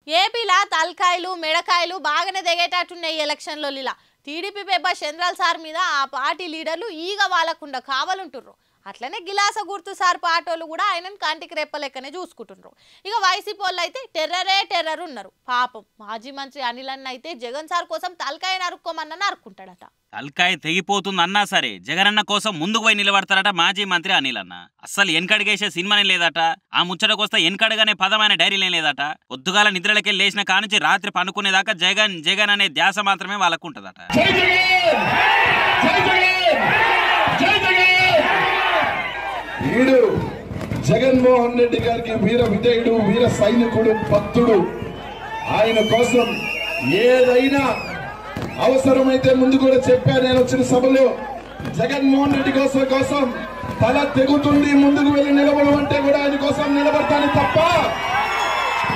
ఏపీలా తలకాయలు మెడకాయలు బాగానే దిగేటట్టున్నాయి ఎలక్షన్లో లీలా TDP paper చంద్రాల్ sir మీద ఆ పార్టీ లీడర్లు ఈగ వాళ్ళకుండా కావాలంటుర్రు అట్లనే గిలాస గుర్తు సార్ పాటోళ్ళు కూడా ఆయనను కంటికి రెప్పలెక్కనే చూసుకుంటున్నారు ఇక వైసీపీ వాళ్ళు అయితే టెర్రర్ ఉన్నారు పాపం మాజీ మంత్రి అనిల్ అన్న అయితే జగన్ సార్ కోసం తలకాయ నరుక్కోమన్న నరుక్కుంటాడట తలకాయ తెగిపోతుంది అన్నా సరే జగనన్న కోసం ముందుకు పోయి నిలబడతారట మాజీ మంత్రి అనిల్ అన్న అస్సలు వెనకడిగేసే సినిమానే లేదట ఆ ముచ్చటకొస్తే వెనకడగానే పదమైన డైరీలే లేదట పొద్దుగాల నిద్రలకి లేచిన కానుంచి రాత్రి పనుకునేదాకా జగన్ జగన్ అనే ధ్యాస మాత్రమే వాళ్ళకు ఉంటదట జగన్మోహన్ రెడ్డి గారికి వీర విధేయుడు వీర సైనికుడు భక్తుడు ఆయన కోసం ఏదైనా అవసరమైతే ముందు కూడా చెప్పాను నేను వచ్చిన సభలో జగన్మోహన్ రెడ్డి కోసం తల తెగుతుంది ముందుకు వెళ్ళి నిలబడమంటే కూడా ఆయన కోసం నిలబడతాను తప్ప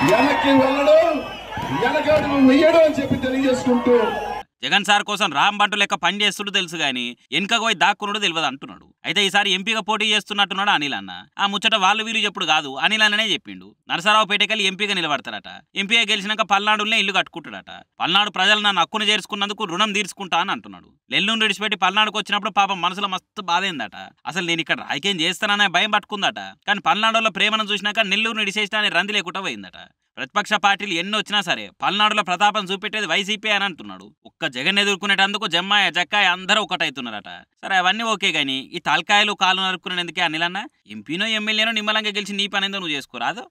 వెనక్కి వెళ్ళడం వెనకడుగు వెయ్యడం అని చెప్పి తెలియజేసుకుంటూ జగన్ సార్ కోసం రామ్ బంటు లెక్క పని చేస్తుడు తెలుసు గాని వెనక పోయి దాక్కున్నాడు తెలియదు అంటున్నాడు అయితే ఈసారి ఎంపీగా పోటీ చేస్తున్నట్టున్నాడు అనిల్ అన్న ఆ ముచ్చట వాళ్ళు వీళ్ళు చెప్పుడు కాదు అనిల్ అన్ననే చెప్పిండు నరసరావుపేటకెళ్ళి ఎంపీగా నిలబడతారట ఎంపీగా గెలిచినాక పల్నాడులనే ఇల్లు కట్టుకుంటాడట పల్నాడు ప్రజలు నన్ను హక్కును చేర్చుకున్నందుకు రుణం తీర్చుకుంటా అని అంటున్నాడు నెల్లూరు విడిచిపెట్టి పల్నాడుకు వచ్చినప్పుడు పాపం మనసులో మస్తు బాధైందట అసలు నేను ఇక్కడ రాజకీయం చేస్తాననే భయం పట్టుకుందట కానీ పల్నాడులో ప్రేమను చూసినాక నెల్లూరు విడిచేసిన రంది లేకుండా పోయిందట ప్రతిపక్ష పార్టీలు ఎన్ని వచ్చినా సరే పల్నాడులో ప్రతాపం చూపెట్టేది వైసీపీ అని అంటున్నాడు ఒక్క జగన్ ఎదుర్కొనేటందుకు జమ్మాయ జక్కాయ అందరూ ఒకటైతున్నారట సరే అవన్నీ ఓకే గానీ ఈ తలకాయలు కాలు నరుక్కునేందుకే అనిల్ అన్న ఎంపీనో ఎమ్మెల్యేనో నిమ్మలంగా గెలిచి నీ పనేందో నువ్వు చేసుకోరాదు